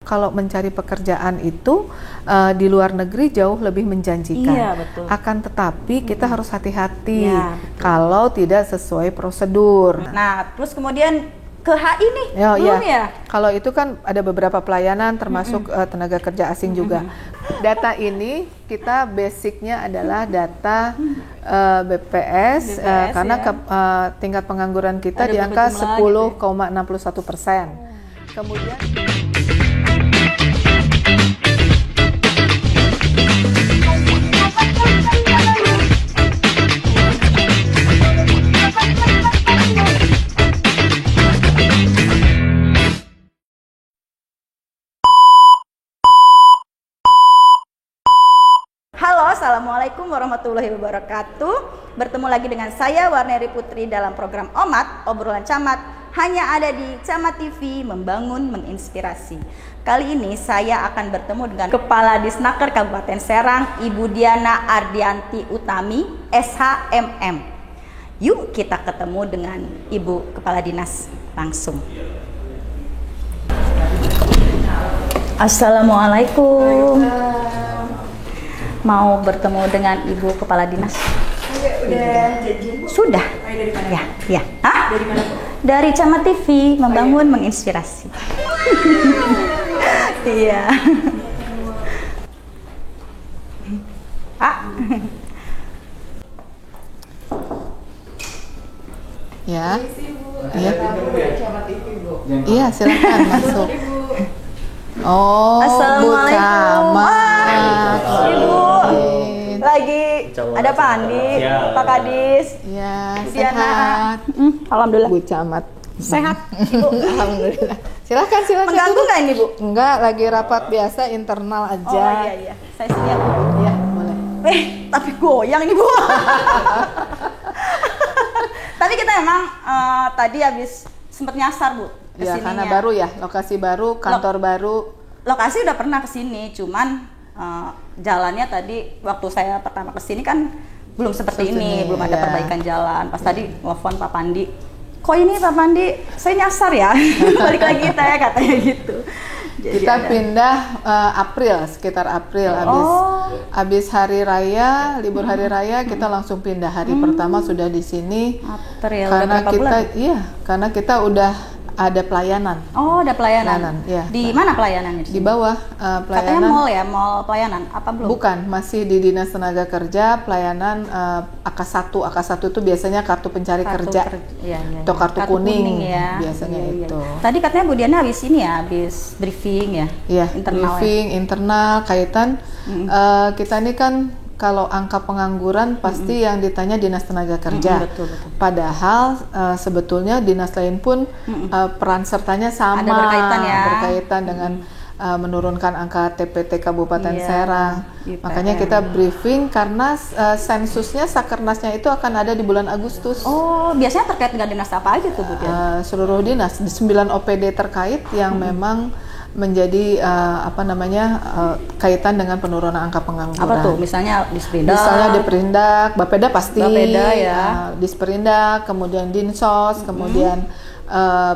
Kalau mencari pekerjaan itu di luar negeri jauh lebih menjanjikan. Iya, betul. Akan tetapi kita harus hati-hati kalau tidak sesuai prosedur. Nah, terus kemudian ke HI nih, belum ya? Kalau itu kan ada beberapa pelayanan termasuk tenaga kerja asing juga. Data ini kita basicnya adalah data BPS karena tingkat pengangguran kita di angka 10,61%. Kemudian Halo, Assalamualaikum warahmatullahi wabarakatuh. Bertemu lagi dengan saya Warneri Putri dalam program OMAT, Obrolan Camat, hanya ada di Camat TV, membangun, menginspirasi. Kali ini saya akan bertemu dengan Kepala Disnaker Kabupaten Serang, Ibu Diana Ardianti Utami, SHMM. Yuk kita ketemu dengan Ibu Kepala Dinas langsung. Assalamualaikum. Mau bertemu dengan Ibu Kepala Dinas? Udah janjian, Bu? Sudah. Dari mana? Ya. Hah? Dari mana, Bu? Dari Camat TV, membangun, menginspirasi. Iya. ya. Iya, silakan masuk. Oh, Bu Camat. Ibu. Lagi ada Pak Andi, Pak Kadis. Iya, Diana. sehat. Alhamdulillah. Bu Camat. Sehat, Ibu. Alhamdulillah. Silakan. Mengganggu nggak ini, Bu? Enggak, lagi rapat biasa internal aja. Oh iya. Saya siap. Iya, boleh. Tapi goyang ini, Bu. Tapi kita emang tadi habis sempet nyasar, Bu. Ya, karena baru ya, lokasi baru, kantor baru. Lokasi udah pernah kesini, cuman jalannya tadi waktu saya pertama kesini kan belum seperti ini, belum ada perbaikan jalan. Pas tadi telepon Pak Pandi, kok ini Pak Pandi, saya nyasar ya, balik lagi kita ya, katanya gitu. Jadi kita pindah sekitar April, habis hari raya, libur hari raya kita langsung pindah. Hari pertama sudah di sini. April, karena berapa kita bulan? karena kita udah ada pelayanan. Oh, ada pelayanan. Ya. Di mana pelayanannya? Di bawah pelayanan. Katanya mall ya, mall pelayanan. Apa belum? Bukan, masih di Dinas Tenaga Kerja, pelayanan AK1. AK1 itu biasanya kartu pencari kerja. Atau kartu kuning ya. Biasanya itu. Tadi katanya Bu Diana habis ini ya, habis briefing ya. Iya, internal briefing, internal, kaitan. Kita ini kan kalau angka pengangguran pasti yang ditanya Dinas Tenaga Kerja. Betul. Padahal sebetulnya dinas lain pun peran sertanya sama. Ada berkaitan ya. Berkaitan dengan menurunkan angka TPT Kabupaten Serang. Makanya kita briefing karena sensusnya, sakernasnya itu akan ada di bulan Agustus. Oh, biasanya terkait dengan dinas apa aja tuh, Bu Diana? Seluruh dinas, 9 OPD terkait yang memang menjadi kaitan dengan penurunan angka pengangguran. Apa tuh? Misalnya Disperindak. Misalnya Diperindak, Bapeda pasti. Bapeda ya. Disperindak, kemudian Dinsos, kemudian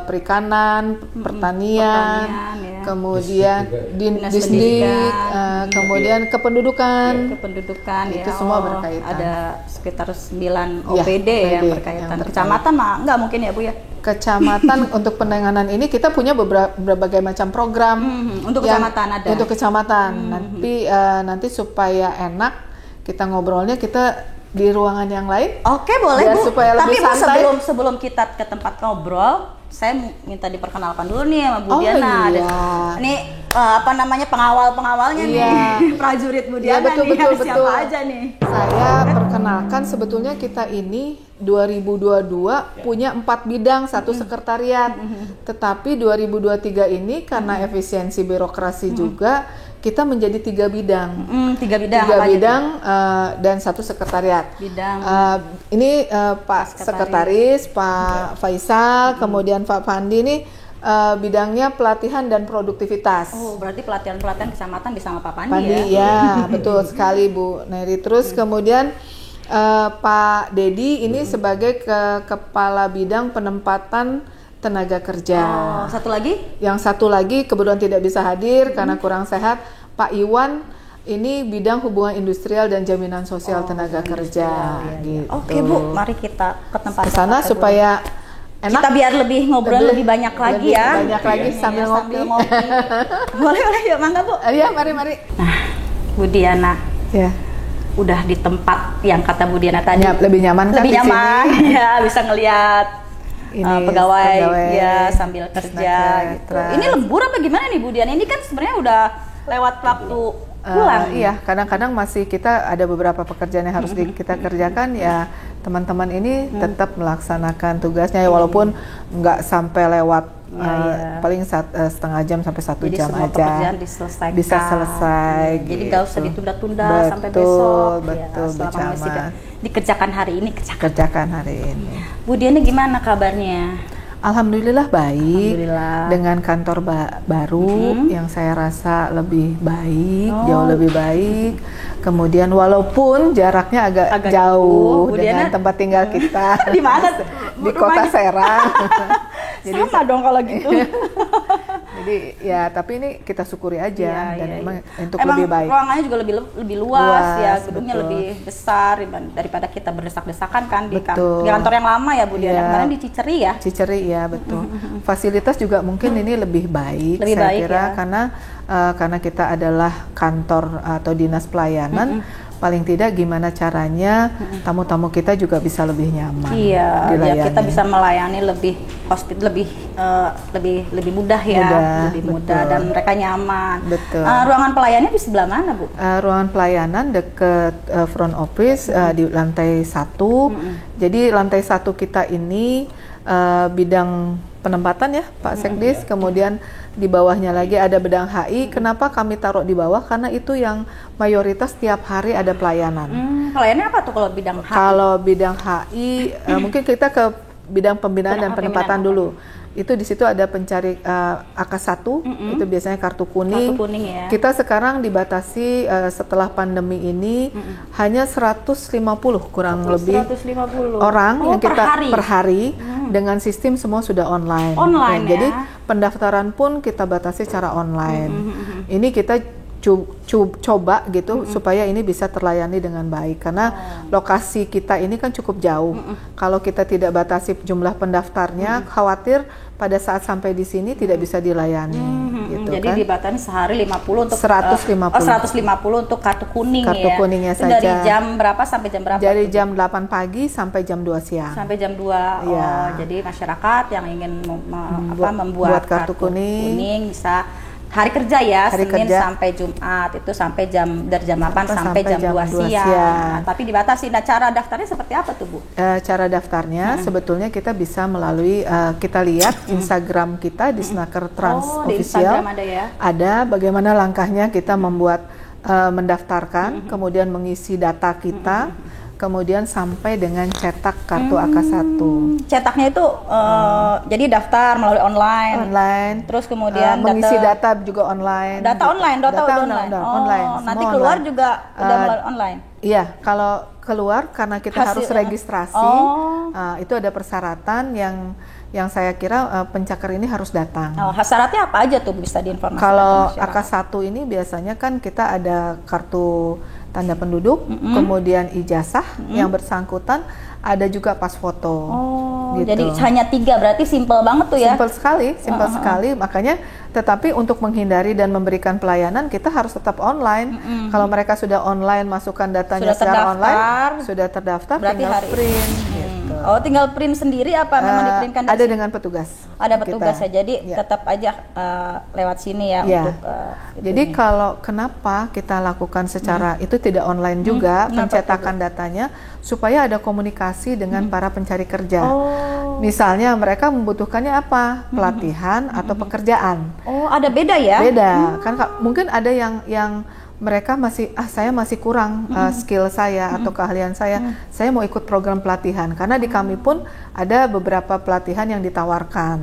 perikanan, pertanian, ya. Kemudian Dinas Disdik, Pendidikan, kemudian kependudukan. Kependudukan itu ya. semua berkaitan. Ada sekitar 9 OPD yang berkaitan. Kecamatan mah enggak mungkin ya, Bu ya? Kecamatan untuk penanganan ini kita punya berbagai macam program. Untuk kecamatan ada. Untuk kecamatan. Nanti supaya enak kita ngobrolnya, kita di ruangan yang lain. Oke, boleh, biar Bu. Supaya lebih tapi santai. Bu, sebelum kita ke tempat ngobrol, saya minta diperkenalkan dulu nih sama Bu Diana. Iya. Ini pengawal-pengawalnya nih, prajurit Bu Diana betul, nih. betul. Siapa aja nih? Saya perkenalkan, sebetulnya kita ini 2022 punya 4 bidang, 1 sekretariat. Tetapi 2023 ini karena efisiensi birokrasi juga, kita menjadi 3 bidang. 3 bidang. 3 bidang dan 1 sekretariat. Bidang. Ini Pak Sekretaris, Pak Faisal, kemudian Pak Pandi ini bidangnya pelatihan dan produktivitas. Oh, berarti pelatihan-pelatihan kecamatan di sama Pak Pandi, Pandi ya, betul sekali Bu Neri. Terus kemudian Pak Dedi ini sebagai kepala bidang penempatan tenaga kerja. Satu lagi? Yang satu lagi kebetulan tidak bisa hadir karena kurang sehat, Pak Iwan. Ini bidang hubungan industrial dan jaminan sosial tenaga kerja. Gitu. Oke Bu, mari kita ke tempat ke sana supaya enak. Kita biar lebih ngobrol lebih banyak lagi ya. Banyak lagi sambil ngopi. Boleh yuk, mangga Bu. Iya, mari. Nah, Bu Diana. Ya. Udah di tempat yang kata Bu Diana tadi. Lebih nyaman kan? Lebih nyaman. Ya, bisa ngelihat pegawai ya sambil kerja gitu. Ini lembur apa gimana nih Bu Diana? Ini kan sebenarnya udah lewat waktu pulang. Iya, kadang-kadang masih kita ada beberapa pekerjaan yang harus kita kerjakan ya. Teman-teman ini tetap melaksanakan tugasnya ya, walaupun nggak sampai lewat paling setengah jam sampai 1 jam semua aja. Pekerjaan diselesaikan. Bisa selesai. Jadi gitu. nggak usah ditunda-tunda sampai besok. Betul, selama masih dikerjakan hari ini kerjakan hari ini. Bu Diana gimana kabarnya? Alhamdulillah baik. Alhamdulillah. Dengan kantor baru yang saya rasa lebih baik, jauh lebih baik. Kemudian walaupun jaraknya agak jauh dengan tempat tinggal kita. Di mana? Di Kota Serang. Jadi sama dong kalau gitu. Jadi ya, tapi ini kita syukuri aja dan memang untuk emang lebih baik. Ruangannya juga lebih luas ya, gedungnya lebih besar daripada kita berdesak-desakan kan di kantor yang lama ya Bu Diana. Kemarin di Ciceri ya. Ciceri ya, betul. Fasilitas juga mungkin ini lebih baik saya kira karena kita adalah kantor atau dinas pelayanan. Paling tidak gimana caranya tamu-tamu kita juga bisa lebih nyaman. Iya, ya kita bisa melayani lebih mudah ya, lebih mudah dan mereka nyaman. Betul. Ruangan pelayanannya di sebelah mana Bu? Ruangan pelayanan dekat front office di lantai 1. Jadi lantai 1 kita ini bidang penempatan ya Pak Sekdis, kemudian di bawahnya lagi ada bidang HI. Kenapa kami taruh di bawah? Karena itu yang mayoritas tiap hari ada pelayanan. Pelayanannya apa tuh kalau bidang HI? Kalau bidang HI, mungkin kita ke bidang pembinaan dan penempatan dulu. Itu di situ ada pencari AK1, itu biasanya kartu kuning. Ya. Kita sekarang dibatasi setelah pandemi ini hanya 150 kurang lebih 150 orang yang kita per hari dengan sistem semua sudah online. Ya. Jadi pendaftaran pun kita batasi secara online. Ini kita coba gitu supaya ini bisa terlayani dengan baik karena lokasi kita ini kan cukup jauh. Kalau kita tidak batasi jumlah pendaftarnya, khawatir pada saat sampai di sini tidak bisa dilayani. Gitu, jadi kan? dibatasi sehari 50 untuk 150 untuk kartu kuning kartu kuningnya itu saja. Dari jam berapa sampai jam berapa? Dari jam 8 pagi sampai jam 2 siang. Sampai jam 2. Jadi masyarakat yang ingin membuat kartu kuning bisa hari kerja ya, Senin sampai Jumat itu sampai dari jam 8 sampai jam 2 siang. Tapi dibatasi. Nah, cara daftarnya seperti apa tuh Bu? Cara daftarnya sebetulnya kita bisa melalui kita lihat Instagram kita di Snaker Trans Official. Di Instagram ada ya? Ada bagaimana langkahnya kita membuat mendaftarkan, kemudian mengisi data kita, kemudian sampai dengan cetak kartu AK1. Cetaknya itu jadi daftar melalui online. Terus kemudian mengisi data juga online. Data online. Nanti keluar juga udah melalui online. Iya, kalau keluar karena kita harus registrasi, itu ada persyaratan yang saya kira pencakar ini harus datang. Syaratnya apa aja tuh bisa diinformasikan? Kalau AK1 ini biasanya kan kita ada kartu tanda penduduk, kemudian ijazah yang bersangkutan, ada juga pas foto. Gitu. Jadi hanya 3, berarti simple banget tuh ya? Simple sekali, makanya tetapi untuk menghindari dan memberikan pelayanan kita harus tetap online. Kalau mereka sudah online, masukkan datanya secara online, sudah terdaftar, berarti tinggal print. Tinggal print sendiri apa memang diprintkan? Ada dengan petugas. Ada petugas ya, jadi tetap aja lewat sini ya. Untuk, jadi kalau kenapa kita lakukan secara itu tidak online juga pencetakan datanya supaya ada komunikasi dengan para pencari kerja. Misalnya mereka membutuhkannya apa? Pelatihan atau pekerjaan. Ada beda ya? Beda. Kan mungkin ada yang mereka saya masih kurang skill saya atau keahlian saya. Saya mau ikut program pelatihan karena di kami pun ada beberapa pelatihan yang ditawarkan.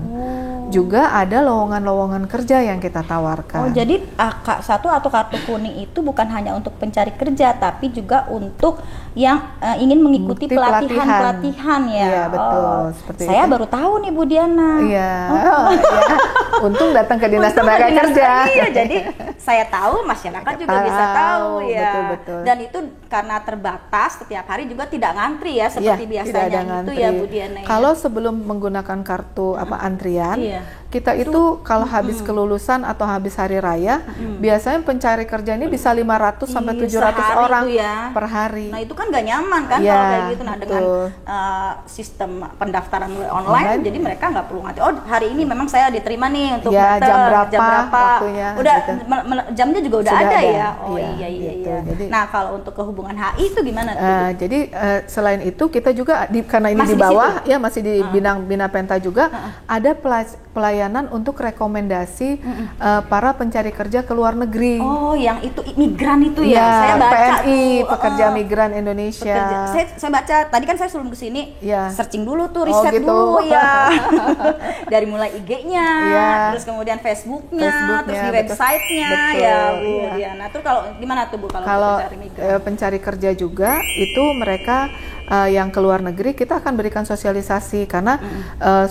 Juga ada lowongan-lowongan kerja yang kita tawarkan. Oh, jadi AK1 atau kartu kuning itu bukan hanya untuk pencari kerja, tapi juga untuk yang ingin mengikuti pelatihan-pelatihan ya. Iya, betul. Seperti saya itu. baru tahu nih Bu Diana. Iya. Iya. Untung datang ke Dinas Tenaga Kerja. Iya, jadi saya tahu, masyarakat juga bisa tahu ya. Betul. Dan itu karena terbatas, setiap hari juga tidak ngantri ya seperti biasanya itu ya Bu Diana. Kalau sebelum menggunakan kartu antrian, kita itu kalau habis kelulusan atau habis hari raya, biasanya pencari kerja ini bisa 500 sampai 700 orang per hari. Nah, itu kan nggak nyaman kan kalau kayak gitu. Nah, dengan sistem pendaftaran online, jadi mereka nggak perlu ngantri. Oh, hari ini memang saya diterima nih untuk jam berapa waktunya. Udah gitu. Jamnya juga udah ada ya. Oh iya. Iya. Jadi, nah, kalau untuk kehubungan HI itu gimana tuh? Jadi selain itu kita juga karena ini masih di bawah ya, masih di Bina Penta juga ada pelayanan untuk rekomendasi para pencari kerja ke luar negeri. Oh, yang itu migran itu ya? Saya baca PMI, pekerja migran Indonesia. Saya baca, tadi kan saya sebelum kesini searching dulu tuh, riset gitu. dulu ya. Dari mulai IG-nya, terus kemudian Facebook-nya, terus di website-nya ya Bu Diana. Terus kalau gimana tuh Bu kalau pencari migran? Pencari kerja juga itu mereka yang ke luar negeri kita akan berikan sosialisasi karena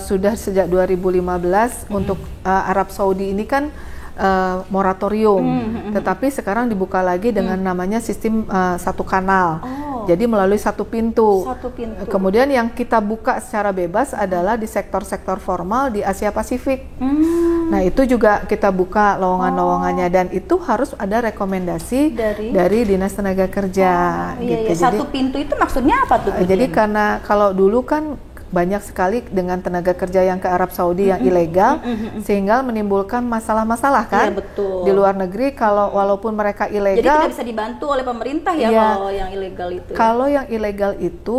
sudah sejak 2015 untuk Arab Saudi ini kan moratorium, tetapi sekarang dibuka lagi dengan namanya sistem satu kanal. Jadi melalui satu pintu. Kemudian yang kita buka secara bebas adalah di sektor-sektor formal di Asia Pasifik. Nah, itu juga kita buka lowongan-lowongannya dan itu harus ada rekomendasi dari Dinas Tenaga Kerja. Gitu. Satu pintu itu maksudnya apa tuh? Jadi karena kalau dulu kan banyak sekali dengan tenaga kerja yang ke Arab Saudi yang ilegal, sehingga menimbulkan masalah-masalah kan di luar negeri. Kalau walaupun mereka ilegal, jadi tidak bisa dibantu oleh pemerintah ya kalau yang ilegal itu. Kalau yang ilegal itu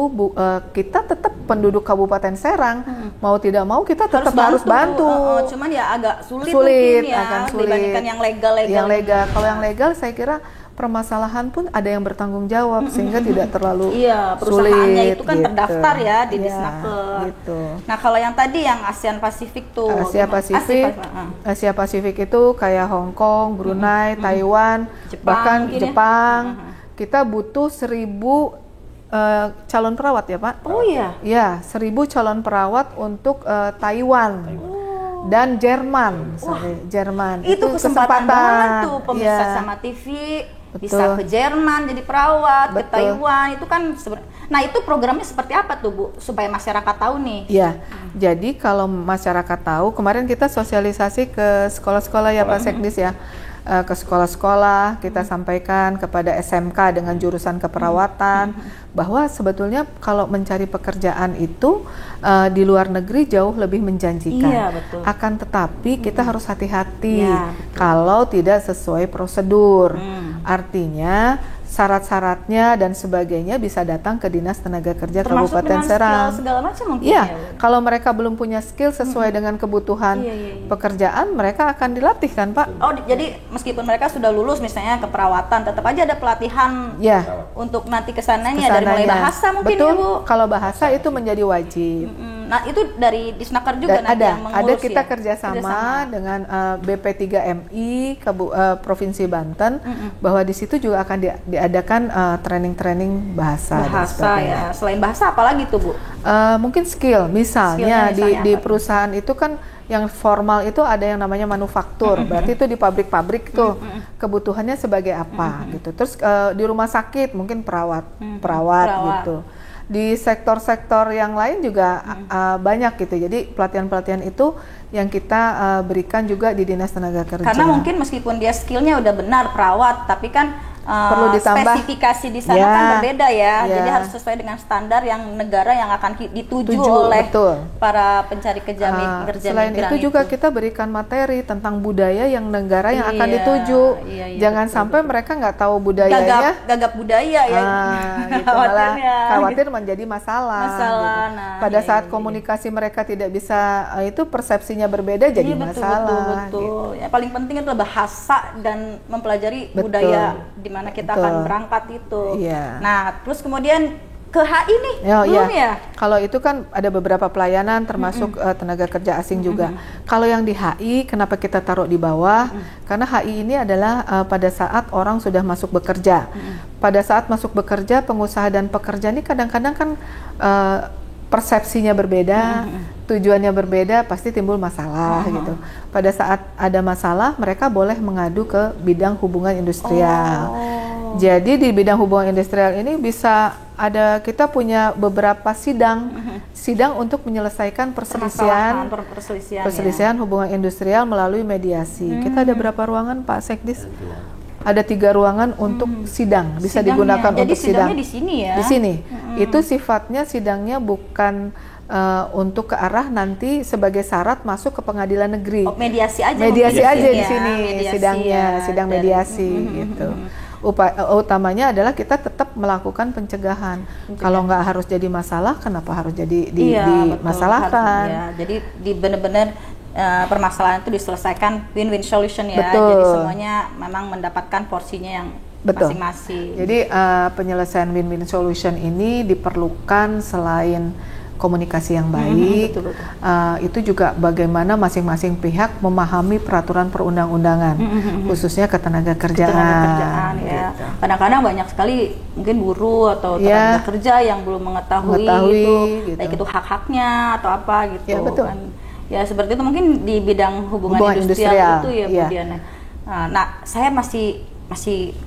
kita tetap penduduk Kabupaten Serang, mau tidak mau kita tetap harus bantu. Cuman ya agak sulit mungkin ya akan sulit dibandingkan yang legal. Kalau yang legal saya kira permasalahan pun ada yang bertanggung jawab sehingga tidak terlalu perusahaannya sulit, itu kan terdaftar ya di Disnaker. Gitu. Nah, kalau yang tadi yang ASEAN Pasifik tuh, Asia Pasifik itu kayak Hong Kong, Brunei, Taiwan, bahkan Jepang. Kita butuh 1.000 calon perawat ya Pak. Oh iya. Ya, 1.000 calon perawat untuk Taiwan. Dan Jerman, Jerman. Itu kesempatan banget tuh pemirsa sama TV. Bisa ke Jerman jadi perawat, ke Taiwan, itu kan nah itu programnya seperti apa tuh Bu, supaya masyarakat tahu nih? Iya, jadi kalau masyarakat tahu, kemarin kita sosialisasi ke sekolah-sekolah ya Pak Sekdis ya, ke sekolah-sekolah kita sampaikan kepada SMK dengan jurusan keperawatan bahwa sebetulnya kalau mencari pekerjaan itu di luar negeri jauh lebih menjanjikan. Iya, betul. Akan tetapi kita harus hati-hati kalau tidak sesuai prosedur. Artinya syarat-syaratnya dan sebagainya bisa datang ke Dinas Tenaga Kerja termasuk Kabupaten Serang. Segala macam mungkin ya. Kalau mereka belum punya skill sesuai dengan kebutuhan pekerjaan, mereka akan dilatih kan Pak? Oh, jadi meskipun mereka sudah lulus misalnya keperawatan, tetap aja ada pelatihan untuk nanti kesananya dari mulai bahasa mungkin ya Bu? Kalau bahasa itu menjadi wajib. Nah itu dari Disnaker juga nanti yang mengurus kita kerjasama dengan BP3MI Provinsi Banten bahwa di situ juga akan diadakan training-training bahasa ya. Selain bahasa apalagi tuh Bu? Mungkin skill misalnya di perusahaan itu kan yang formal itu ada yang namanya manufaktur, berarti itu di pabrik-pabrik tuh kebutuhannya sebagai apa gitu. Terus di rumah sakit mungkin perawat gitu. Di sektor-sektor yang lain juga banyak gitu. Jadi pelatihan-pelatihan itu yang kita berikan juga di Dinas Tenaga Kerja. Karena mungkin meskipun dia skillnya udah benar perawat, tapi kan perlu ditambah spesifikasi di sana kan berbeda ya. Jadi harus sesuai dengan standar yang negara yang akan dituju oleh para pencari kerja selain itu juga kita berikan materi tentang budaya yang negara yang akan dituju. Jangan sampai mereka nggak tahu budayanya, gagap budaya ya. Gitu, malah khawatir menjadi masalah. Gitu. Nah, pada saat komunikasi mereka tidak bisa, itu persepsinya berbeda jadi masalah. Betul. Ya, paling penting adalah bahasa dan mempelajari budaya di mana kita akan berangkat itu. Nah, terus kemudian ke HI nih, belum ya? Kalau itu kan ada beberapa pelayanan termasuk tenaga kerja asing juga. Kalau yang di HI, kenapa kita taruh di bawah? Karena HI ini adalah pada saat orang sudah masuk bekerja. Pada saat masuk bekerja, pengusaha dan pekerja ini kadang-kadang kan persepsinya berbeda, tujuannya berbeda, pasti timbul masalah gitu. Pada saat ada masalah, mereka boleh mengadu ke bidang hubungan industrial. Jadi di bidang hubungan industrial ini bisa ada, kita punya beberapa sidang untuk menyelesaikan perselisihan hubungan industrial melalui mediasi. Kita ada berapa ruangan, Pak Sekdis? Ada 3 ruangan untuk sidang, bisa digunakan Jadi untuk sidang. Jadi sidangnya di sini ya? Di sini. Itu sifatnya sidangnya bukan untuk ke arah nanti sebagai syarat masuk ke pengadilan negeri. Mediasi aja. Mediasi aja di ya? sini sidangnya, sidang mediasi gitu. Utamanya adalah kita tetap melakukan pencegahan. Kalau nggak harus jadi masalah, kenapa harus jadi dimasalahkan? Ya, jadi benar-benar permasalahan itu diselesaikan win-win solution ya. Betul. Jadi semuanya memang mendapatkan porsinya yang masing-masing. Jadi penyelesaian win-win solution ini diperlukan selain komunikasi yang baik, itu juga bagaimana masing-masing pihak memahami peraturan perundang-undangan, khususnya ketenaga kerjaan. Ya. Gitu. Kadang-kadang banyak sekali mungkin buruh atau tenaga kerja yang belum mengetahui itu, gitu. baik itu hak-haknya atau apa gitu. Ya, betul. Kan. Ya seperti itu mungkin di bidang hubungan industrial itu ya Bu Diana. Nah, saya masih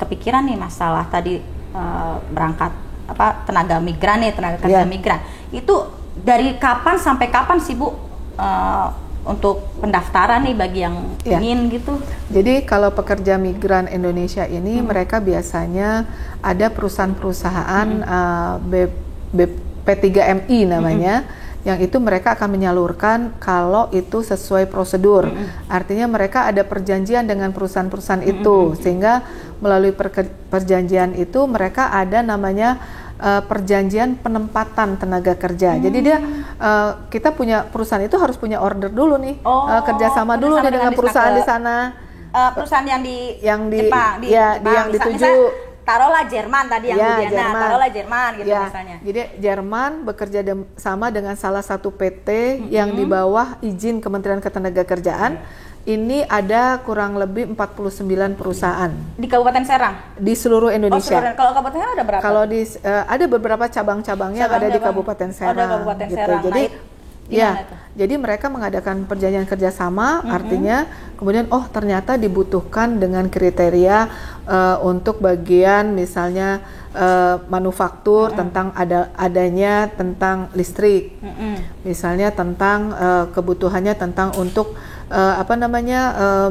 kepikiran nih masalah tadi berangkat tenaga migran nih, tenaga kerja migran. Itu dari kapan sampai kapan sih Bu untuk pendaftaran nih bagi yang ingin gitu? Jadi kalau pekerja migran Indonesia ini mereka biasanya ada perusahaan-perusahaan P3MI namanya, yang itu mereka akan menyalurkan kalau itu sesuai prosedur. Artinya mereka ada perjanjian dengan perusahaan-perusahaan itu, sehingga melalui perjanjian itu mereka ada namanya perjanjian penempatan tenaga kerja. Jadi dia kita punya perusahaan itu harus punya order dulu nih, kerjasama dulu nih dengan perusahaan di sana. Perusahaan yang di Jepang, Jepang, yang dituju. Taruhlah Jerman tadi yang Bu Diana, taruhlah Jerman gitu misalnya. Jadi Jerman bekerja sama dengan salah satu PT yang di bawah izin Kementerian Ketenagakerjaan. Ini ada kurang lebih 49 perusahaan di Kabupaten Serang, di seluruh Indonesia. Kalau Kabupaten Serang ada berapa? Kalau ada beberapa cabang-cabangnya yang ada di Kabupaten Serang. Ada Kabupaten Serang. Jadi jadi mereka mengadakan perjanjian kerjasama, artinya kemudian ternyata dibutuhkan dengan kriteria untuk bagian misalnya manufaktur tentang adanya tentang listrik, misalnya tentang kebutuhannya tentang untuk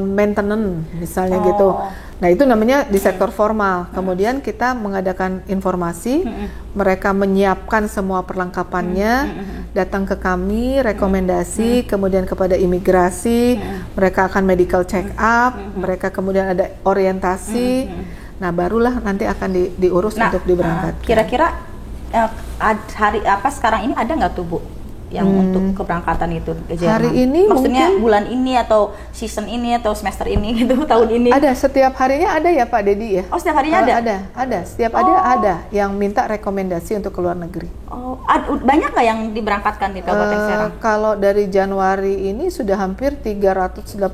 maintenance misalnya gitu. Nah itu namanya di sektor formal. Kemudian kita mengadakan informasi, mereka menyiapkan semua perlengkapannya, datang ke kami, rekomendasi, kemudian kepada imigrasi, mereka akan medical check up, mereka kemudian ada orientasi. Nah barulah nanti akan diurus untuk diberangkatkan. Kira-kira hari sekarang ini ada nggak tuh Bu yang untuk keberangkatan itu ke Jerman? Hari ini maksudnya mungkin bulan ini atau season ini atau semester ini gitu, tahun ini? Ada, setiap harinya ada ya Pak Dedi ya? Oh setiap harinya ada, setiap ada yang minta rekomendasi untuk ke luar negeri. Banyak nggak yang diberangkatkan di Kabupaten Serang? Kalau dari Januari ini sudah hampir 384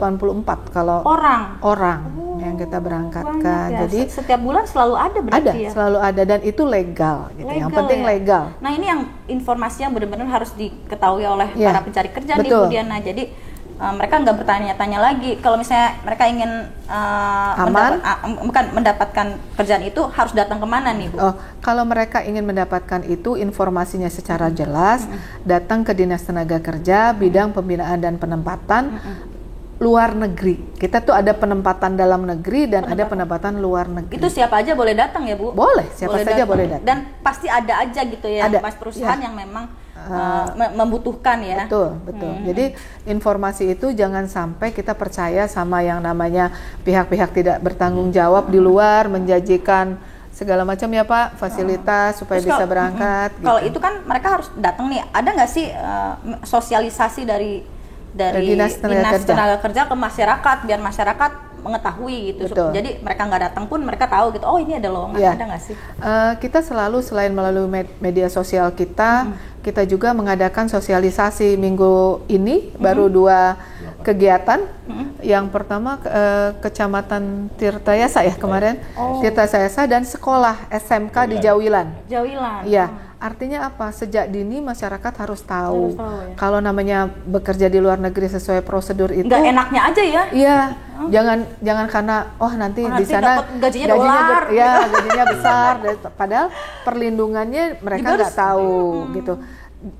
kalau orang yang kita berangkatkan. Ya. Jadi setiap bulan selalu ada berarti ya? Selalu ada dan itu legal gitu. Yang penting legal. Nah ini yang informasi yang benar-benar harus diketahui oleh para pencari kerja nih Bu Diana. Jadi mereka nggak bertanya-tanya lagi kalau misalnya mereka ingin mendapatkan kerjaan itu harus datang kemana nih Bu? Kalau mereka ingin mendapatkan itu informasinya secara jelas, datang ke Dinas Tenaga Kerja bidang pembinaan dan penempatan luar negeri. Kita tuh ada penempatan dalam negeri dan ada penempatan luar negeri. Itu siapa aja boleh datang ya Bu? Boleh, siapa saja boleh datang. Dan pasti ada aja gitu ya, pas perusahaan yang memang membutuhkan ya. Betul. Jadi informasi itu jangan sampai kita percaya sama yang namanya pihak-pihak tidak bertanggung jawab di luar menjanjikan segala macam ya Pak, fasilitas supaya bisa berangkat. Kalau itu kan mereka harus datang nih. Ada nggak sih sosialisasi dari Dinas Tenaga Kerja ke masyarakat biar masyarakat mengetahui gitu. Betul. Jadi mereka nggak datang pun mereka tahu gitu. Oh ini ada lowongan, Ya. ada nggak sih? Kita selalu selain melalui media sosial kita juga mengadakan sosialisasi. Minggu ini baru 2 kegiatan. Yang pertama Kecamatan Tirtayasa ya kemarin, Tirtayasa dan sekolah SMK di Jawilan. Jawilan. Iya, artinya apa? Sejak dini masyarakat harus tahu, ya. kalau namanya bekerja di luar negeri sesuai prosedur itu. Nggak enaknya aja ya? Iya, jangan karena nanti di sana dapat gajinya dolar. Gajinya besar. Padahal perlindungannya mereka nggak tahu gitu.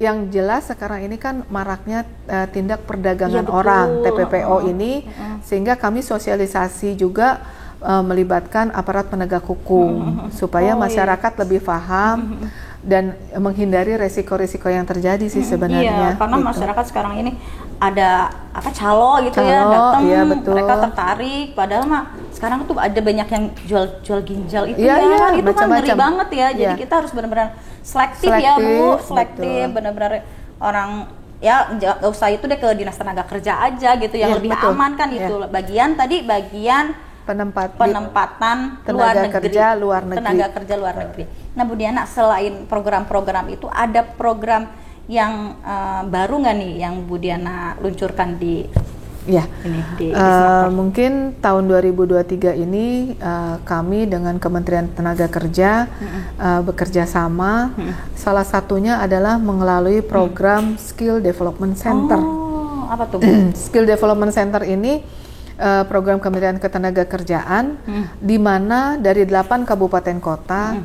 Yang jelas sekarang ini kan maraknya tindak perdagangan orang TPPO ini, sehingga kami sosialisasi juga melibatkan aparat penegak hukum supaya masyarakat lebih paham dan menghindari resiko-resiko yang terjadi sih sebenarnya. Iya, karena gitu. Masyarakat sekarang ini ada calo gitu ya, datang mereka tertarik, padahal mah sekarang tuh ada banyak yang jual ginjal itu itu kan ngeri banget ya. Jadi kita harus benar-benar selektif ya Bu, benar-benar orang ya nggak usah itu deh ke dinas tenaga kerja aja gitu yang lebih aman kan itu. Bagian penempatan tenaga kerja luar negeri. Nah Bu Diana, selain program-program itu ada program yang baru nggak nih yang Bu Diana luncurkan di ini di mungkin tahun 2023 ini kami dengan Kementerian Tenaga Kerja bekerja sama. Salah satunya adalah melalui program Skill Development Center. Apa tuh? Skill Development Center ini program Kementerian Ketenagakerjaan di mana dari 8 kabupaten kota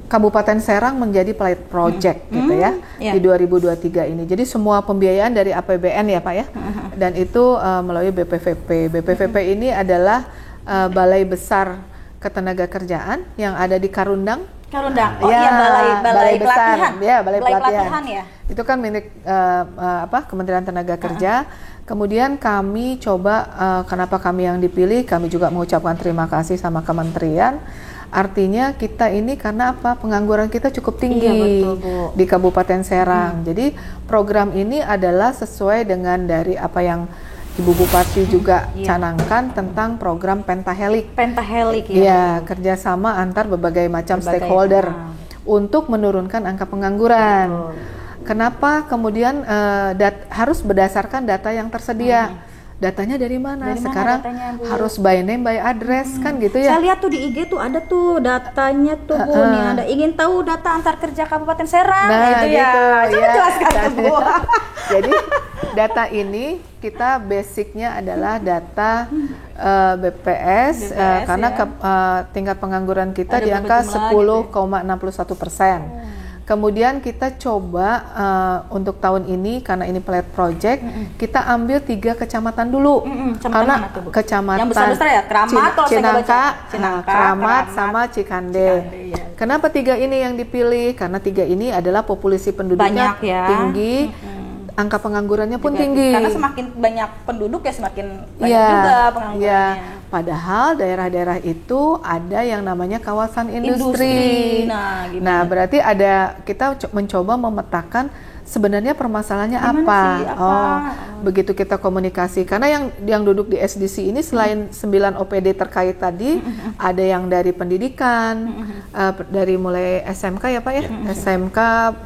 Kabupaten Serang menjadi pilot project gitu ya di 2023 ini. Jadi semua pembiayaan dari APBN ya Pak ya. Dan itu melalui BPVP. BPVP ini adalah Balai Besar Ketenagakerjaan yang ada di Karundang. Balai pelatihan. Ya, balai pelatihan ya. Itu kan milik Kementerian Tenaga Kerja. Kemudian kami coba kenapa kami yang dipilih, kami juga mengucapkan terima kasih sama kementerian. Artinya kita ini karena pengangguran kita cukup tinggi di Kabupaten Serang. Jadi program ini adalah sesuai dengan dari apa yang Ibu Bupati juga canangkan tentang program Pentahelix ya, kerjasama antar berbagai macam stakeholder untuk menurunkan angka pengangguran. Kenapa kemudian harus berdasarkan data yang tersedia? Datanya dari mana? Sekarang harus by name by address kan gitu ya. Saya lihat tuh di IG tuh ada tuh datanya tuh Bu, nih ada ingin tahu data antar kerja Kabupaten Serang. Nah, itu gitu, Coba jelaskan tuh Bu. Jadi data ini kita basicnya adalah data BPS karena tingkat pengangguran kita di angka 10,61%. Kemudian kita coba untuk tahun ini karena ini pilot project, kita ambil 3 kecamatan dulu. Karena kecamatan yang besar-besar ya, Cinangka, Keramat sama Cikande. Kenapa 3 ini yang dipilih? Karena 3 ini adalah populasi penduduknya tinggi. Angka penganggurannya pun tinggi. Karena semakin banyak penduduk ya semakin banyak juga penganggurannya. Padahal daerah-daerah itu ada yang namanya kawasan industri. Nah, berarti kita mencoba memetakan sebenarnya permasalahannya apa. Begitu kita komunikasi. Karena yang duduk di SDC ini selain 9 OPD terkait tadi, ada yang dari pendidikan, dari mulai SMK ya Pak ya, SMK,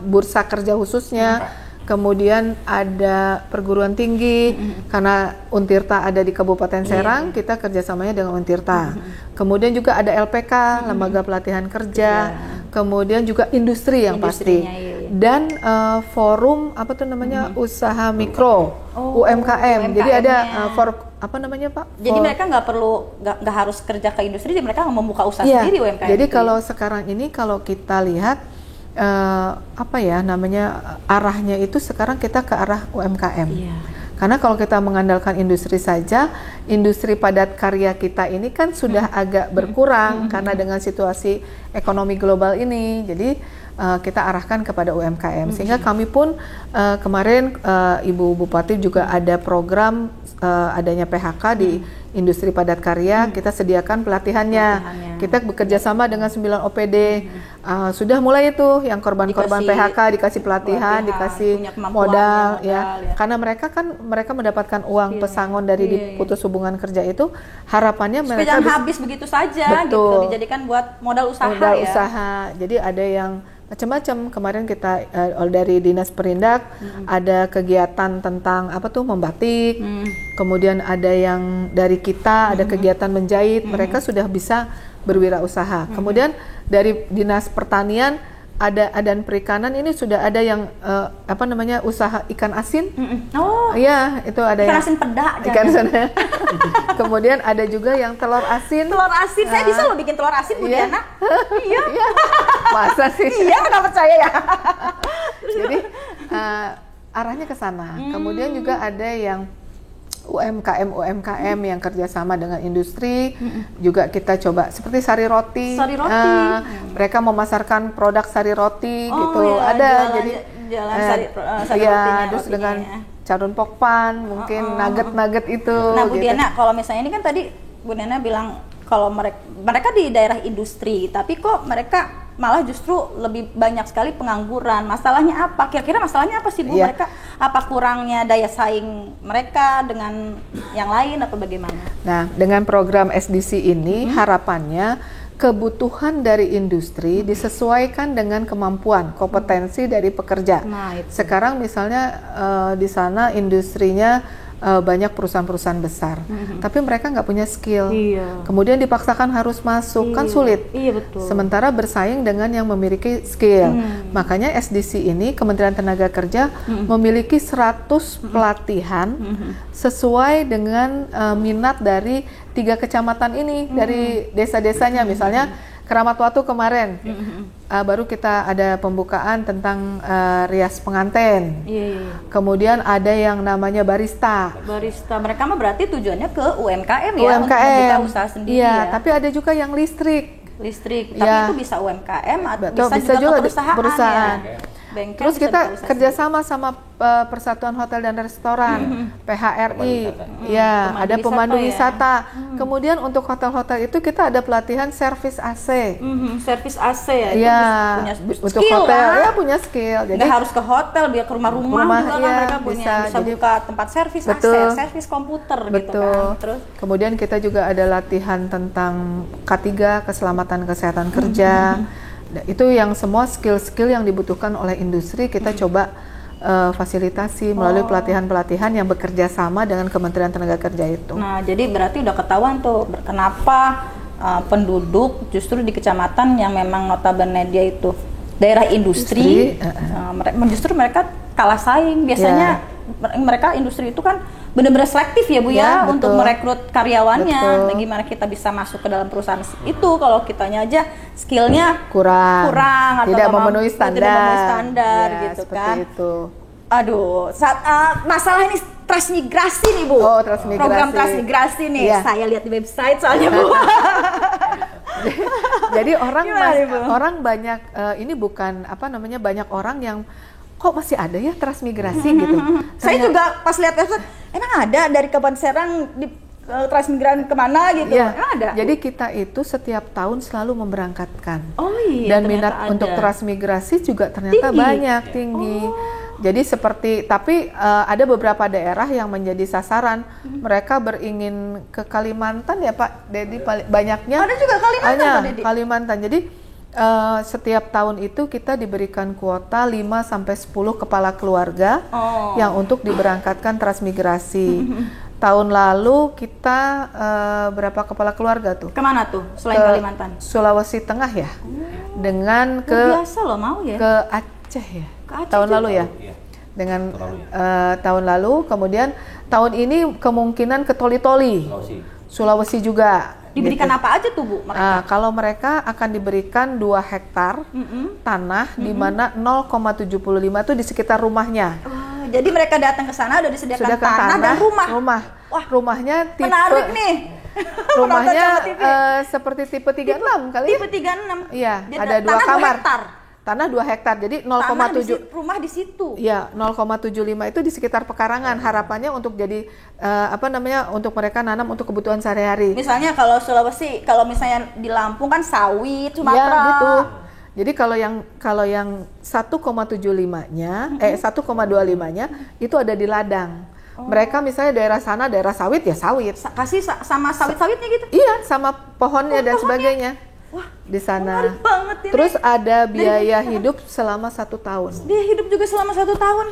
bursa kerja khususnya. Kemudian ada perguruan tinggi, karena Untirta ada di Kabupaten Serang, kita kerjasamanya dengan Untirta. Kemudian juga ada LPK, Lembaga Pelatihan Kerja, kemudian juga industri yang pasti. Dan forum usaha mikro, UMKM. Jadi ada Pak? Jadi mereka nggak harus kerja ke industri, jadi mereka membuka usaha sendiri UMKM. Jadi kalau sekarang ini kalau kita lihat arahnya itu sekarang kita ke arah UMKM. Karena kalau kita mengandalkan industri saja, industri padat karya kita ini kan sudah agak berkurang karena dengan situasi ekonomi global ini. Jadi kita arahkan kepada UMKM. Sehingga kami pun kemarin Ibu Bupati juga ada program adanya PHK di industri padat karya, kita sediakan pelatihannya. Kita bekerja sama dengan 9 OPD. Sudah mulai itu yang korban-korban PHK dikasih pelatihan, dikasih modal ya. Karena mereka mendapatkan uang pesangon dari diputus hubungan kerja itu, harapannya supaya mereka jangan habis begitu saja gitu, dijadikan buat modal usaha usaha. Jadi ada yang macam-macam. Kemarin kita dari Dinas Perindak ada kegiatan tentang membatik. Kemudian ada yang dari kita ada kegiatan menjahit. Mereka sudah bisa berwirausaha. Kemudian dari Dinas Pertanian dan Perikanan ini sudah ada yang usaha ikan asin. Oh iya, itu ada ikan asin pedak. Kemudian ada juga yang telur asin. Saya bisa loh bikin telur asin, Bu Diana. Iya. Masa sih? Iya, nggak percaya ya. Jadi arahnya ke sana. Kemudian juga ada yang UMKM yang kerjasama dengan industri, juga kita coba seperti sari roti. Mereka memasarkan produk sari roti gitu. Iya, ada jualan sari rotinya. Terus dengan carun pokpan, mungkin nugget itu. Nah, Bu Diana, kalau misalnya ini kan tadi Bu Diana bilang kalau mereka di daerah industri, tapi kok mereka malah justru lebih banyak sekali pengangguran. Masalahnya apa? Kira-kira masalahnya apa sih, Bu? Mereka apa kurangnya daya saing mereka dengan yang lain atau bagaimana? Nah, dengan program SDC ini harapannya kebutuhan dari industri disesuaikan dengan kemampuan, kompetensi dari pekerja. Sekarang misalnya di sana industrinya banyak perusahaan-perusahaan besar, tapi mereka nggak punya skill. Kemudian dipaksakan harus masuk, kan sulit. Betul. Sementara bersaing dengan yang memiliki skill. Makanya SDC ini Kementerian Tenaga Kerja memiliki 100 pelatihan sesuai dengan minat dari 3 kecamatan ini, dari desa-desanya. Misalnya Keramat Watu kemarin baru kita ada pembukaan tentang rias pengantin. Kemudian ada yang namanya barista. Mereka mah berarti tujuannya ke UMKM ya, untuk membuka usaha sendiri ya. Tapi ada juga yang listrik. Tapi itu bisa UMKM atau bisa juga ke perusahaan. Terus kita kerjasama sama Persatuan Hotel dan Restoran, PHRI, ada pemandu wisata. Kemudian untuk hotel-hotel itu kita ada pelatihan servis AC. Servis AC ya, itu punya untuk skill hotel punya skill. Jadi nggak harus ke hotel, biar ke rumah-rumah juga kan mereka bisa buka tempat servis AC, servis komputer gitu kan. Terus kemudian kita juga ada latihan tentang K3, keselamatan kesehatan kerja. Itu yang semua skill-skill yang dibutuhkan oleh industri kita coba fasilitasi melalui pelatihan-pelatihan yang bekerja sama dengan Kementerian Tenaga Kerja itu. Nah, jadi berarti udah ketahuan tuh kenapa penduduk justru di kecamatan yang memang notabene dia itu daerah industri, justru mereka kalah saing. Biasanya mereka industri itu kan benar-benar selektif ya Bu ya untuk merekrut karyawannya. Bagaimana kita bisa masuk ke dalam perusahaan itu kalau kitanya aja skillnya kurang atau tidak memenuhi standar gitu kan. Itu. Aduh, masalah ini transmigrasi nih Bu. Program transmigrasi nih. Saya lihat di website soalnya Bu. Jadi orang banyak ini bukan banyak orang yang kok masih ada ya transmigrasi gitu. Saya juga pas lihat website, emang ada dari Kabupaten Serang di transmigran kemana gitu? Emang ada? Jadi kita itu setiap tahun selalu memberangkatkan. Dan minat untuk transmigrasi juga ternyata tinggi. Jadi tapi ada beberapa daerah yang menjadi sasaran. Mereka beringin ke Kalimantan ya Pak Dedi, banyaknya. Ada juga Kalimantan Pak Dedi? Kalimantan. Jadi setiap tahun itu kita diberikan kuota 5-10 kepala keluarga yang untuk diberangkatkan transmigrasi. Tahun lalu kita berapa kepala keluarga tuh? Kemana tuh selain Kalimantan? Sulawesi Tengah ya, dengan biasa loh mau ya? Ke Aceh ya. Tahun lalu ya. Dengan tahun lalu, kemudian tahun ini kemungkinan ke Toli-Toli, Sulawesi juga. Diberikan apa aja tuh Bu? Kalau mereka akan diberikan 2 hektar tanah di mana 0,75 itu di sekitar rumahnya. Jadi mereka datang ke sana udah disediakan tanah dan rumah. Wah, rumahnya tipe menarik nih. Rumahnya seperti tipe 36 kali. Tipe 36. Iya, jadi ada 2 kamar. tanah 2 hektar. Jadi Tanah 0,7 rumah di situ. ya 0,75 itu di sekitar pekarangan. Harapannya untuk jadi untuk mereka nanam untuk kebutuhan sehari-hari. Misalnya kalau Sulawesi, kalau misalnya di Lampung kan sawit, Ya Sumatera. gitu. Jadi kalau yang 1,75-nya 1,25-nya itu ada di ladang. Mereka misalnya daerah sana daerah sawit ya sawit. Kasih sama sawit-sawitnya gitu. Iya, sama pohonnya dan sebagainya. Wah, di sana. menarik banget ini. Terus ada biaya hidup selama 1 tahun. Dia hidup juga selama 1 tahun.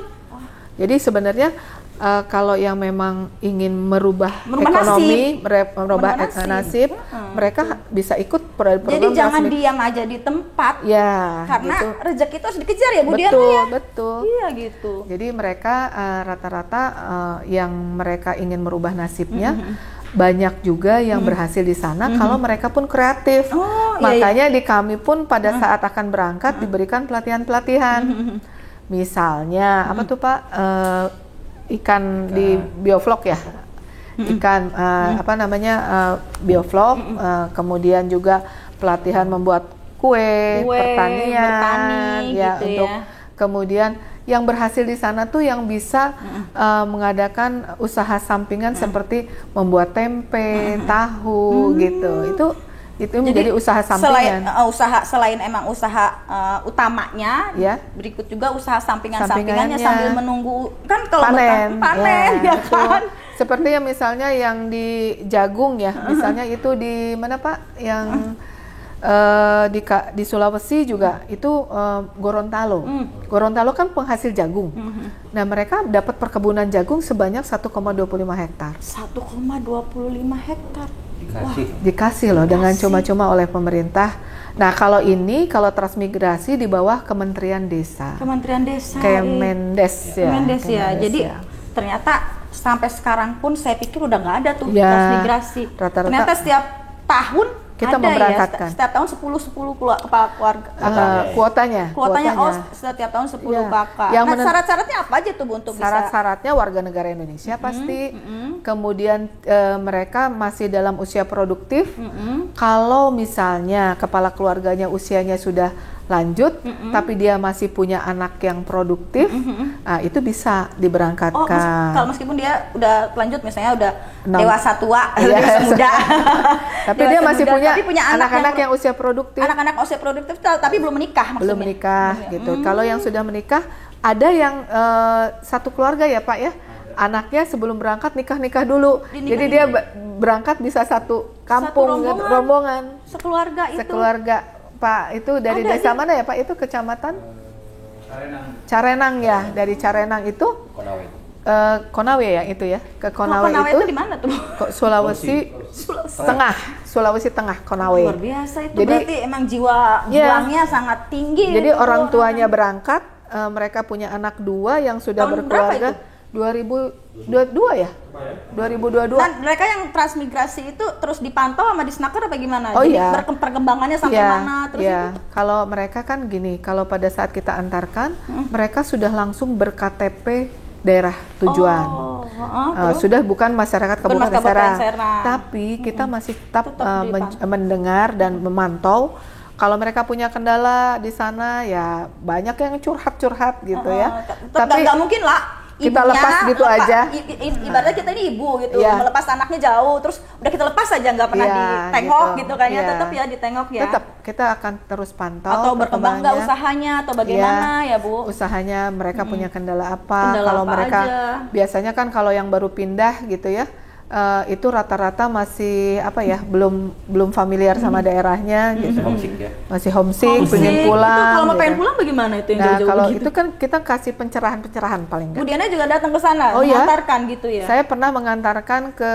Jadi sebenarnya kalau yang memang ingin merubah Merubah ekonomi, merubah nasib. nasib, mereka bisa ikut program. Jadi jangan diam aja di tempat. Ya, Karena gitu. rezeki itu harus dikejar ya Bu Diana Betul, ya. betul. Iya gitu. Jadi mereka rata-rata yang mereka ingin merubah nasibnya banyak juga yang berhasil di sana kalau mereka pun kreatif. Oh, iya, Makanya di kami pun pada saat akan berangkat diberikan pelatihan-pelatihan. Misalnya apa tuh Pak? Ikan di bioflok ya. Ikan bioflok, kemudian juga pelatihan membuat kue, pertanian bertani, ya gitu untuk ya. kemudian yang berhasil di sana tuh yang bisa mengadakan usaha sampingan seperti membuat tempe, tahu gitu. Itu menjadi usaha sampingan. Selain emang usaha utamanya, Ya. berikut juga usaha sampingannya Sampingannya. sambil menunggu kan kalau panen, panen ya betul. kan. Seperti yang misalnya yang di jagung ya, misalnya itu di mana Pak? Yang di Sulawesi juga itu Gorontalo. Gorontalo kan penghasil jagung. Nah mereka dapat perkebunan jagung sebanyak 1,25 hektar. 1,25 hektar. Dikasih loh dengan cuma-cuma oleh pemerintah. Nah kalau transmigrasi di bawah Kementerian Desa. Kementerian Desa. Kemendes ya. Kemendes ya. Kemendes Jadi ya. ternyata sampai sekarang pun saya pikir udah nggak ada tuh Ya, transmigrasi. rata-rata Ternyata setiap tahun kita ada memberangkatkan. ya. Setiap tahun 10 keluarga. Kuotanya. Setiap tahun 10 Ya. kakak. Yang Nah, syarat-syaratnya apa aja tuh Bu untuk bisa? Syarat-syaratnya warga negara Indonesia pasti. Kemudian mereka masih dalam usia produktif. Kalau misalnya kepala keluarganya usianya sudah lanjut, tapi dia masih punya anak yang produktif, nah itu bisa diberangkatkan. Kalau meskipun dia udah lanjut misalnya udah 6. dewasa tua, Iya. dewasa muda. Tapi Dewasa dia masih muda, punya tapi punya anak-anak yang usia produktif. anak-anak usia produktif tapi belum menikah maksudnya. Belum menikah gitu. Kalau yang sudah menikah, ada yang satu keluarga ya Pak ya, anaknya sebelum berangkat nikah dulu. Jadi dia berangkat bisa satu kampung, Satu rombongan, sekeluarga itu. sekeluarga. Pak itu dari Ada desa mana ya Pak? Itu kecamatan Carenang ya. Dari Carenang itu Konawe ya itu ya. Ke Konawe, Konawe itu di mana tuh? Sulawesi Tengah, Konawe. Luar biasa itu. Jadi, berarti emang juangnya sangat tinggi. Jadi itu. orang tuanya berangkat, mereka punya anak 2 yang sudah Tahun berkeluarga. berapa 2022 ya? 2022. Dan mereka yang transmigrasi itu terus dipantau sama Disnaker apa gimana? Oh, Jadi iya. perkembangannya sampai mana terus ya. itu? Kalau mereka kan gini, kalau pada saat kita antarkan, mereka sudah langsung ber-KTP daerah tujuan. Sudah bukan masyarakat Kabupaten Serang. Tapi kita masih tetap mendengar dan memantau. Kalau mereka punya kendala di sana, ya banyak yang curhat gitu ya. Tapi nggak mungkin lah. Kita lepas gitu aja. Ibaratnya kita ini ibu gitu, Iya. melepas anaknya jauh, terus udah kita lepas aja nggak pernah Iya, ditengok gitu. gitu kan ya, Iya. tetap ya ditengok ya. Tetap kita akan terus pantau Atau berkembang nggak perkembangannya. usahanya atau bagaimana ya Bu? Usahanya mereka punya kendala apa? Kendala Kalau apa mereka aja? biasanya kan kalau yang baru pindah gitu ya, itu rata-rata masih belum familiar sama daerahnya gitu. Homesick ya. Masih homesick, Homesick. pengen pulang. Itu kalau mau gitu. pengen pulang bagaimana itu yang Nah, jauh-jauh kalau begitu? itu kan kita kasih pencerahan paling Bu nggak. Diana juga datang ke sana, Oh, ya? mengantarkan gitu ya. Saya pernah mengantarkan ke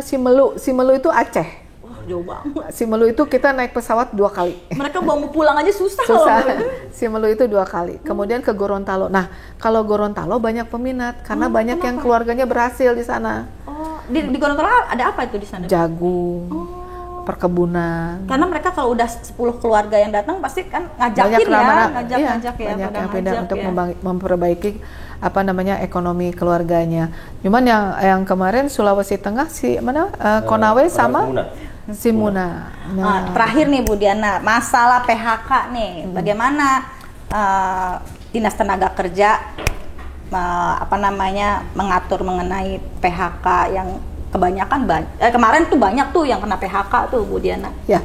Simelu. Simelu itu Aceh. Wah, jauh banget. Simelu itu kita naik pesawat 2 kali. Mereka mau pulang aja susah. Susah. Loh. Simelu itu 2 kali. Kemudian ke Gorontalo. Nah, kalau Gorontalo banyak peminat karena banyak yang keluarganya berhasil di sana. Oh, di Gorontalo ada apa itu di sana? Jagung, perkebunan. Karena mereka kalau udah 10 keluarga yang datang pasti kan ngajakin Banyak ya, banyak ngajak-ngajak ya, banyak pada yang pindah ngajak untuk ya. memperbaiki ekonomi keluarganya. Cuman yang kemarin Sulawesi Tengah Konawe sama Simuna. Terakhir nih Bu Diana, masalah PHK nih, bagaimana Dinas Tenaga Kerja mengatur mengenai PHK yang kebanyakan kemarin tuh banyak tuh yang kena PHK tuh Bu Diana. Ya.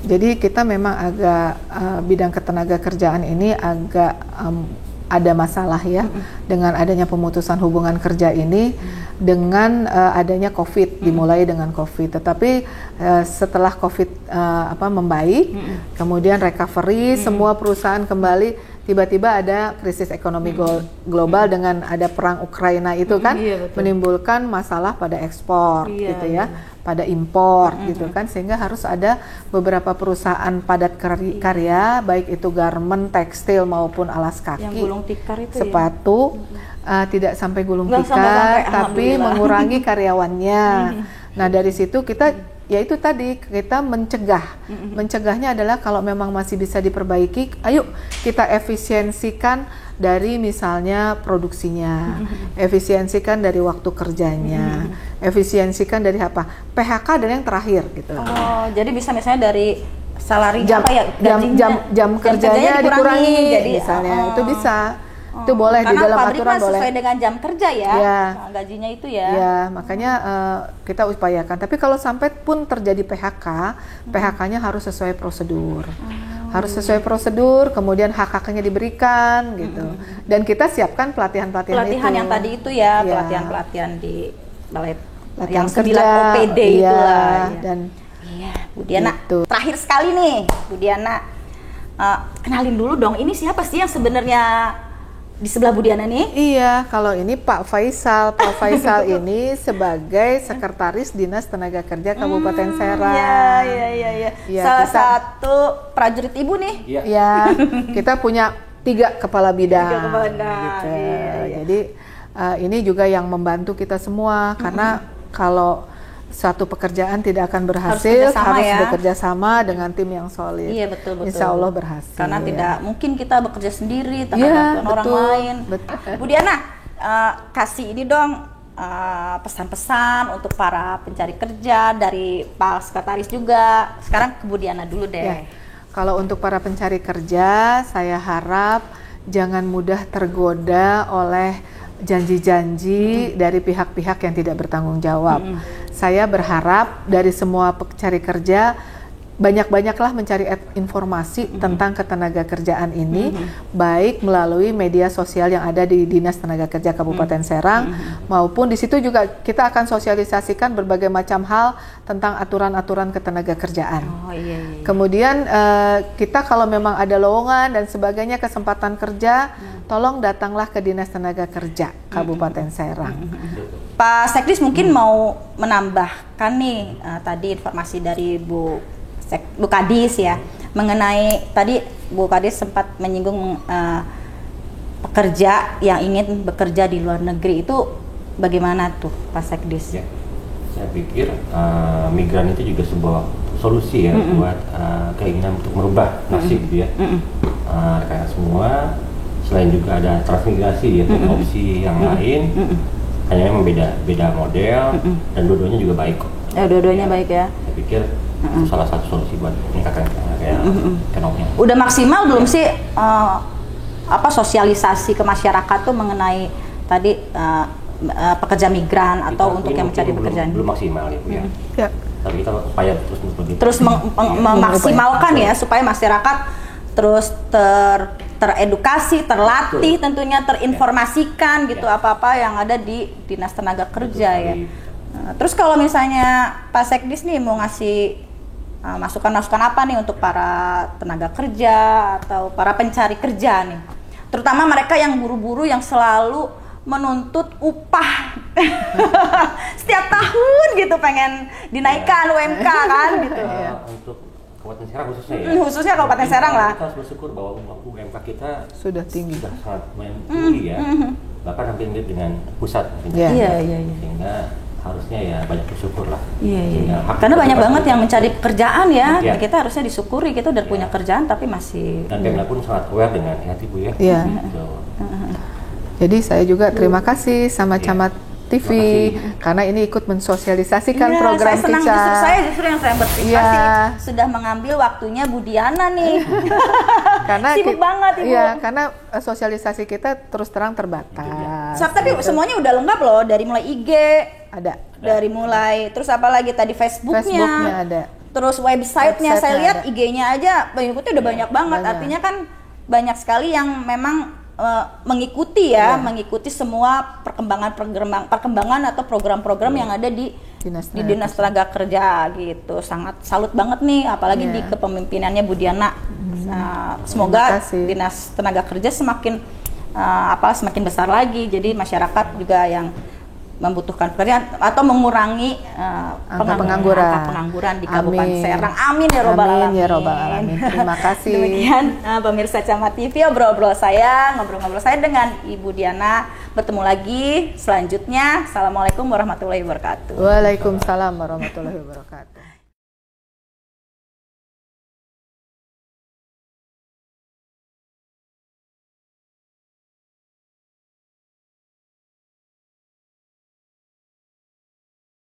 Jadi kita memang agak bidang ketenaga kerjaan ini agak ada masalah ya dengan adanya pemutusan hubungan kerja ini dengan adanya COVID, dimulai dengan COVID. Tetapi setelah COVID membaik, kemudian recovery, semua perusahaan kembali. Tiba-tiba ada krisis ekonomi global dengan ada perang Ukraina itu kan menimbulkan masalah pada ekspor gitu ya, pada impor gitu kan, sehingga harus ada beberapa perusahaan padat karya baik itu garment, tekstil maupun alas kaki, yang gulung tikar itu sepatu tidak sampai gulung tikar tapi mengurangi karyawannya. Nah dari situ kita yaitu tadi kita mencegahnya adalah kalau memang masih bisa diperbaiki, ayo kita efisiensikan dari misalnya produksinya, efisiensikan dari waktu kerjanya, efisiensikan dari apa, PHK dan yang terakhir gitu. Oh, jadi bisa misalnya dari salary jam kerjanya dikurangi jadi misalnya itu bisa. Itu boleh di dalam aturan boleh. Sesuai dengan jam kerja ya, gajinya itu ya. Ya, makanya kita upayakan. Tapi kalau sampai pun terjadi PHK, PHK-nya harus sesuai prosedur. Harus sesuai prosedur, kemudian hak-haknya diberikan gitu. Dan kita siapkan pelatihan-pelatihan itu. Pelatihan yang tadi itu ya, pelatihan-pelatihan di balai yang 9 OPD itulah. Dan Bu Diana, gitu. Terakhir sekali nih, Bu Diana, kenalin dulu dong. Ini siapa sih yang sebenarnya di sebelah Bu Diana nih? Iya, kalau ini Pak Faisal. Pak Faisal ini sebagai Sekretaris Dinas Tenaga Kerja Kabupaten Serang. Iya. Salah satu prajurit ibu nih. Iya, kita punya 3 kepala bidang. Gitu. Iya. Jadi ini juga yang membantu kita semua karena kalau suatu pekerjaan tidak akan berhasil harus bekerja sama dengan tim yang solid. Iya betul. Insya Allah berhasil. Karena tidak mungkin kita bekerja sendiri tanpa bantuan orang lain. Bu Diana, kasih ini dong pesan-pesan untuk para pencari kerja dari Pak Sekretaris juga. Sekarang ke Bu Diana dulu deh. Ya. Kalau untuk para pencari kerja, saya harap jangan mudah tergoda oleh janji-janji dari pihak-pihak yang tidak bertanggung jawab. Saya berharap dari semua pencari kerja banyak-banyaklah mencari informasi tentang ketenaga kerjaan ini, baik melalui media sosial yang ada di Dinas Tenaga Kerja Kabupaten Serang, maupun di situ juga kita akan sosialisasikan berbagai macam hal tentang aturan-aturan ketenaga kerjaan. Kemudian kita kalau memang ada lowongan dan sebagainya, kesempatan kerja, tolong datanglah ke Dinas Tenaga Kerja Kabupaten Serang. Pak Sekdis mungkin mau menambahkan nih tadi informasi dari Bu Kadis ya, mengenai tadi Bu Kadis sempat menyinggung pekerja yang ingin bekerja di luar negeri, itu bagaimana tuh Pak Sekdis? Ya, saya pikir migran itu juga sebuah solusi ya buat keinginan untuk merubah nasib gitu ya. Karena semua selain juga ada transmigrasi ya, opsi yang lain, hanya memang beda model dan dua-duanya juga baik kok. Dua-duanya baik ya. Saya pikir itu salah satu solusi buat meningkatkan ekonominya. Udah maksimal belum sih sosialisasi ke masyarakat tuh mengenai tadi pekerja migran atau untuk yang mencari pekerjaan? Belum maksimal ya. Tapi kita upaya terus memaksimalkan ya supaya masyarakat terus teredukasi, terlatih, tentunya terinformasikan gitu apa-apa yang ada di Dinas Tenaga Kerja ya. Terus kalau misalnya Pak Sekdis nih mau ngasih masukan-masukan apa nih untuk para tenaga kerja atau para pencari kerja nih, terutama mereka yang buru-buru yang selalu menuntut upah setiap tahun gitu, pengen dinaikkan UMK kan gitu. Untuk Kabupaten Serang khususnya ya. Khususnya Kabupaten Serang lah. Kita harus bersyukur bahwa UMK kita sudah tinggi, sudah sangat tinggi ya. Bahkan hampir mirip dengan pusat. Iya. Sehingga harusnya ya banyak bersyukur lah. Iya. Karena banyak banget yang mencari pekerjaan ya. Kita harusnya disyukuri, kita udah punya kerjaan tapi masih. Dan Pemda pun sangat aware dengan hati Bu ya. Iya. Jadi saya juga terima kasih sama Camat TV karena ini ikut mensosialisasikan program saya senang, kita. justru yang saya berterima kasih sudah mengambil waktunya Bu Diana nih. Karena sibuk banget Ibu. Iya, karena sosialisasi kita terus terang terbatas. Tapi semuanya udah lengkap loh, dari mulai IG ada. Dari mulai terus apa lagi tadi Facebooknya ada. Terus websitenya saya lihat IG-nya aja pengikutnya udah banyak banget. Artinya kan banyak sekali yang memang mengikuti mengikuti semua perkembangan atau program-program yang ada di Dinas Tenaga Kerja gitu. Sangat salut banget nih, apalagi di kepemimpinannya Bu Diana. Nah, semoga Dinas Tenaga Kerja semakin besar lagi. Jadi masyarakat juga yang membutuhkan pekerjaan atau mengurangi angka pengangguran di Kabupaten Serang. Amin ya robbal alamin. Amin ya robbal alamin. Terima kasih. Demikian pemirsa Camat TV ngobrol-ngobrol saya dengan Ibu Diana. Bertemu lagi selanjutnya. Assalamualaikum warahmatullahi wabarakatuh. Waalaikumsalam warahmatullahi wabarakatuh.